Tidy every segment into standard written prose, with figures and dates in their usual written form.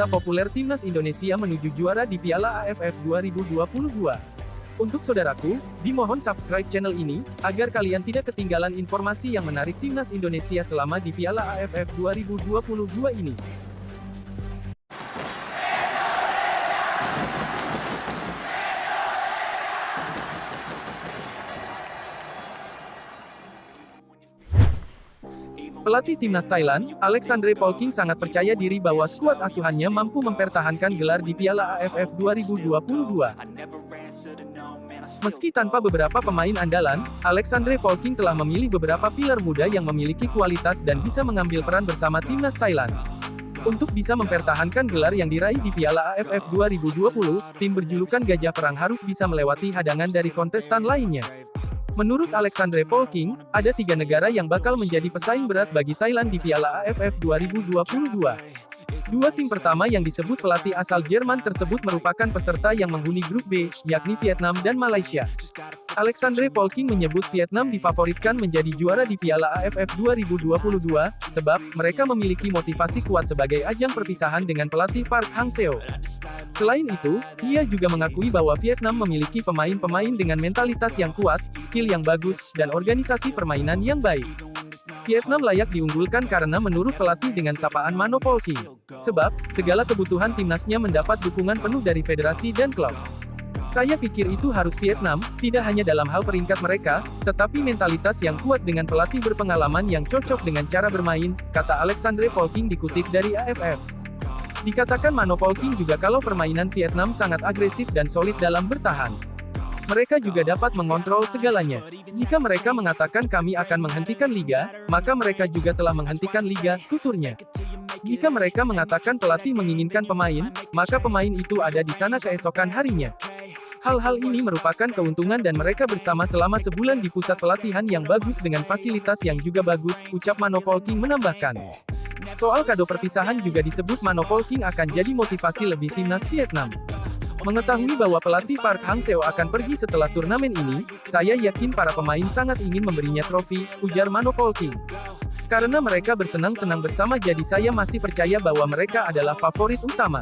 populer timnas Indonesia menuju juara di Piala AFF 2022. Untuk saudaraku, dimohon subscribe channel ini, agar kalian tidak ketinggalan informasi yang menarik timnas Indonesia selama di Piala AFF 2022 ini. Pelatih timnas Thailand, Alexandre Polking sangat percaya diri bahwa skuad asuhannya mampu mempertahankan gelar di Piala AFF 2022. Meski tanpa beberapa pemain andalan, Alexandre Polking telah memilih beberapa pilar muda yang memiliki kualitas dan bisa mengambil peran bersama timnas Thailand. Untuk bisa mempertahankan gelar yang diraih di Piala AFF 2020, tim berjulukan Gajah Perang harus bisa melewati hadangan dari kontestan lainnya. Menurut Alexandre Polking, ada 3 negara yang bakal menjadi pesaing berat bagi Thailand di Piala AFF 2022. Dua tim pertama yang disebut pelatih asal Jerman tersebut merupakan peserta yang menghuni grup B, yakni Vietnam dan Malaysia. Alexandre Polking menyebut Vietnam difavoritkan menjadi juara di Piala AFF 2022, sebab mereka memiliki motivasi kuat sebagai ajang perpisahan dengan pelatih Park Hang-seo. Selain itu, ia juga mengakui bahwa Vietnam memiliki pemain-pemain dengan mentalitas yang kuat, skill yang bagus, dan organisasi permainan yang baik. Vietnam layak diunggulkan karena menurut pelatih dengan sapaan Mano Polking. Sebab, segala kebutuhan timnasnya mendapat dukungan penuh dari federasi dan klub. Saya pikir itu harus Vietnam, tidak hanya dalam hal peringkat mereka, tetapi mentalitas yang kuat dengan pelatih berpengalaman yang cocok dengan cara bermain, kata Alexandre Polking dikutip dari AFF. Dikatakan Mano Polking juga kalau permainan Vietnam sangat agresif dan solid dalam bertahan. Mereka juga dapat mengontrol segalanya. Jika mereka mengatakan kami akan menghentikan liga, maka mereka juga telah menghentikan liga, tuturnya. Jika mereka mengatakan pelatih menginginkan pemain, maka pemain itu ada di sana keesokan harinya. Hal-hal ini merupakan keuntungan dan mereka bersama selama sebulan di pusat pelatihan yang bagus dengan fasilitas yang juga bagus, ucap Mano Polking menambahkan. Soal kado perpisahan juga disebut Mano Polking akan jadi motivasi lebih timnas Vietnam. Mengetahui bahwa pelatih Park Hang-seo akan pergi setelah turnamen ini, saya yakin para pemain sangat ingin memberinya trofi, ujar Mano Polking. Karena mereka bersenang-senang bersama jadi saya masih percaya bahwa mereka adalah favorit utama.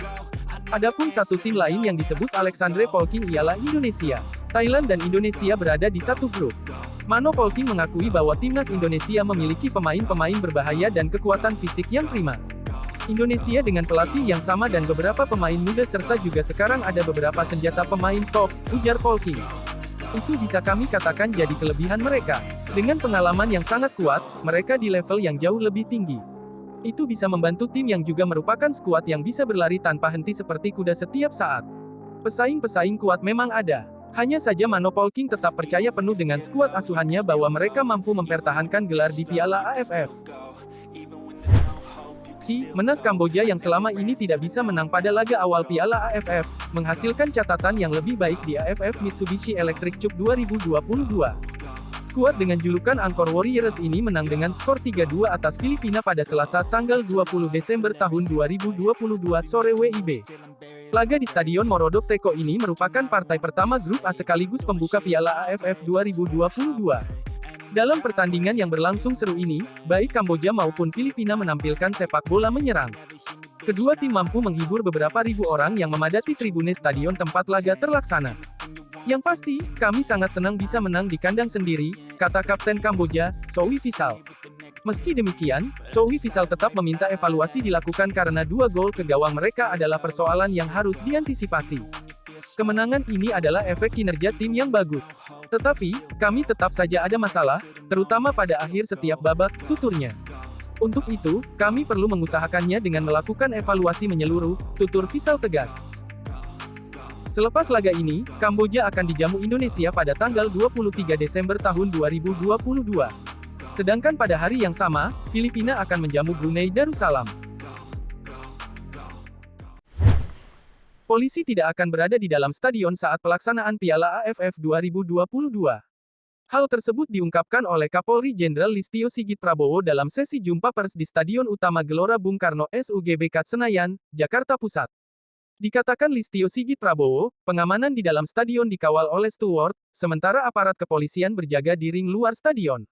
Adapun satu tim lain yang disebut Alexandre Polking ialah Indonesia. Thailand dan Indonesia berada di satu grup. Mano Polking mengakui bahwa timnas Indonesia memiliki pemain-pemain berbahaya dan kekuatan fisik yang prima. Indonesia dengan pelatih yang sama dan beberapa pemain muda serta juga sekarang ada beberapa senjata pemain top, ujar Polking. Itu bisa kami katakan jadi kelebihan mereka. Dengan pengalaman yang sangat kuat, mereka di level yang jauh lebih tinggi. Itu bisa membantu tim yang juga merupakan skuad yang bisa berlari tanpa henti seperti kuda setiap saat. Pesaing-pesaing kuat memang ada. Hanya saja Mano Polking tetap percaya penuh dengan skuad asuhannya bahwa mereka mampu mempertahankan gelar di Piala AFF. Menas Kamboja yang selama ini tidak bisa menang pada laga awal Piala AFF, menghasilkan catatan yang lebih baik di AFF Mitsubishi Electric Cup 2022. Skuad dengan julukan Angkor Warriors ini menang dengan skor 3-2 atas Filipina pada Selasa tanggal 20 Desember tahun 2022 sore WIB. Laga di Stadion Morodok Teko ini merupakan partai pertama grup A sekaligus pembuka Piala AFF 2022. Dalam pertandingan yang berlangsung seru ini, baik Kamboja maupun Filipina menampilkan sepak bola menyerang. Kedua tim mampu menghibur beberapa ribu orang yang memadati tribune stadion tempat laga terlaksana. Yang pasti, kami sangat senang bisa menang di kandang sendiri, kata Kapten Kamboja, Sowi Visal. Meski demikian, Sowi Visal tetap meminta evaluasi dilakukan karena 2 gol ke gawang mereka adalah persoalan yang harus diantisipasi. Kemenangan ini adalah efek kinerja tim yang bagus. Tetapi, kami tetap saja ada masalah, terutama pada akhir setiap babak, tuturnya. Untuk itu, kami perlu mengusahakannya dengan melakukan evaluasi menyeluruh, tutur Visal tegas. Selepas laga ini, Kamboja akan dijamu Indonesia pada tanggal 23 Desember tahun 2022. Sedangkan pada hari yang sama, Filipina akan menjamu Brunei Darussalam. Polisi tidak akan berada di dalam stadion saat pelaksanaan Piala AFF 2022. Hal tersebut diungkapkan oleh Kapolri Jenderal Listio Sigit Prabowo dalam sesi jumpa pers di Stadion Utama Gelora Bung Karno SUGBK Senayan, Jakarta Pusat. Dikatakan Listio Sigit Prabowo, pengamanan di dalam stadion dikawal oleh steward, sementara aparat kepolisian berjaga di ring luar stadion.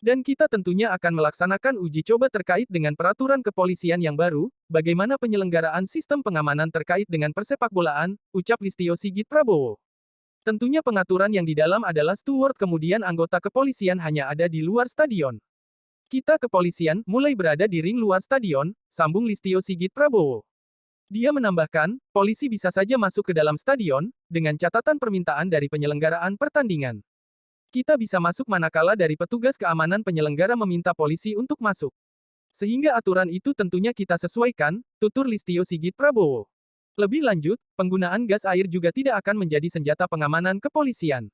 Dan kita tentunya akan melaksanakan uji coba terkait dengan peraturan kepolisian yang baru, bagaimana penyelenggaraan sistem pengamanan terkait dengan persepakbolaan, ucap Listio Sigit Prabowo. Tentunya pengaturan yang di dalam adalah steward kemudian anggota kepolisian hanya ada di luar stadion. Kita kepolisian, mulai berada di ring luar stadion, sambung Listio Sigit Prabowo. Dia menambahkan, polisi bisa saja masuk ke dalam stadion, dengan catatan permintaan dari penyelenggaraan pertandingan. Kita bisa masuk manakala dari petugas keamanan penyelenggara meminta polisi untuk masuk. Sehingga aturan itu tentunya kita sesuaikan, tutur Listio Sigit Prabowo. Lebih lanjut, penggunaan gas air juga tidak akan menjadi senjata pengamanan kepolisian.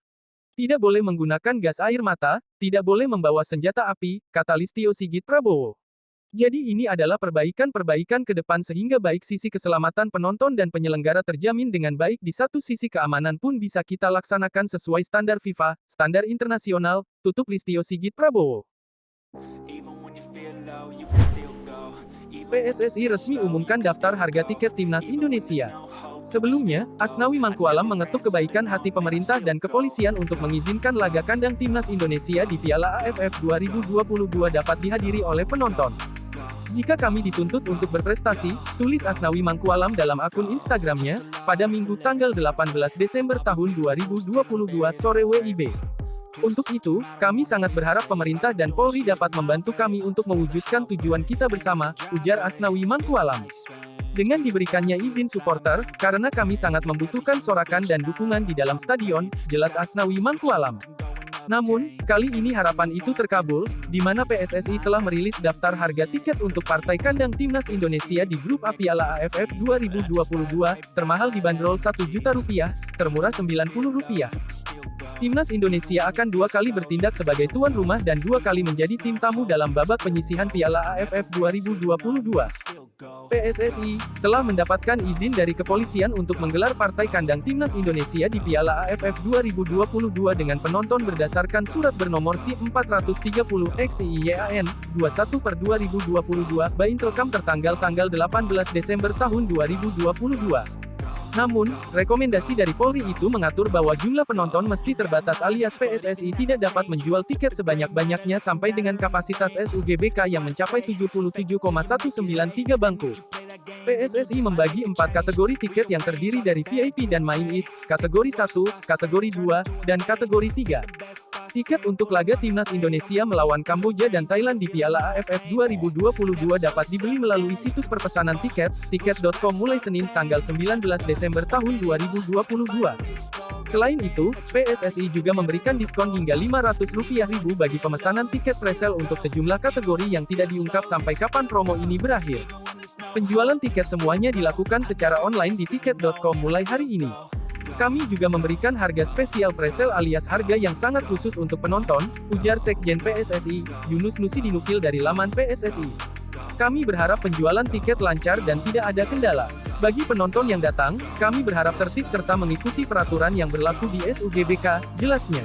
Tidak boleh menggunakan gas air mata, tidak boleh membawa senjata api, kata Listio Sigit Prabowo. Jadi ini adalah perbaikan-perbaikan ke depan sehingga baik sisi keselamatan penonton dan penyelenggara terjamin dengan baik di satu sisi keamanan pun bisa kita laksanakan sesuai standar FIFA, standar internasional, tutup Listio Sigit Prabowo. PSSI resmi umumkan daftar harga tiket Timnas Indonesia. Sebelumnya, Asnawi Mangkualam mengetuk kebaikan hati pemerintah dan kepolisian untuk mengizinkan laga kandang Timnas Indonesia di Piala AFF 2022 dapat dihadiri oleh penonton. Jika kami dituntut untuk berprestasi, tulis Asnawi Mangkualam dalam akun Instagramnya, pada Minggu tanggal 18 Desember tahun 2022 sore WIB. Untuk itu, kami sangat berharap pemerintah dan Polri dapat membantu kami untuk mewujudkan tujuan kita bersama, ujar Asnawi Mangkualam. Dengan diberikannya izin supporter, karena kami sangat membutuhkan sorakan dan dukungan di dalam stadion, jelas Asnawi Mangkualam. Namun, kali ini harapan itu terkabul, di mana PSSI telah merilis daftar harga tiket untuk partai kandang Timnas Indonesia di Grup A Piala AFF 2022, termahal dibanderol Rp1.000.000, termurah Rp90.000. Timnas Indonesia akan 2 kali bertindak sebagai tuan rumah dan 2 kali menjadi tim tamu dalam babak penyisihan Piala AFF 2022. PSSI telah mendapatkan izin dari kepolisian untuk menggelar partai kandang Timnas Indonesia di Piala AFF 2022 dengan penonton berdasarkan surat bernomor C-430/XIYAN 21/2022 Baintelkam tertanggal 18 Desember tahun 2022. Namun, rekomendasi dari Polri itu mengatur bahwa jumlah penonton mesti terbatas alias PSSI tidak dapat menjual tiket sebanyak-banyaknya sampai dengan kapasitas SUGBK yang mencapai 77,193 bangku. PSSI membagi 4 kategori tiket yang terdiri dari VIP dan Main Is, kategori 1, kategori 2, dan kategori 3. Tiket untuk laga Timnas Indonesia melawan Kamboja dan Thailand di Piala AFF 2022 dapat dibeli melalui situs perpesanan tiket, tiket.com mulai Senin tanggal 19 Desember tahun 2022. Selain itu, PSSI juga memberikan diskon hingga Rp500.000 bagi pemesanan tiket presale untuk sejumlah kategori yang tidak diungkap sampai kapan promo ini berakhir. Penjualan tiket semuanya dilakukan secara online di tiket.com mulai hari ini. Kami juga memberikan harga spesial presale alias harga yang sangat khusus untuk penonton, ujar Sekjen PSSI, Yunus Nusi dinukil dari laman PSSI. Kami berharap penjualan tiket lancar dan tidak ada kendala. Bagi penonton yang datang, kami berharap tertib serta mengikuti peraturan yang berlaku di SUGBK, jelasnya.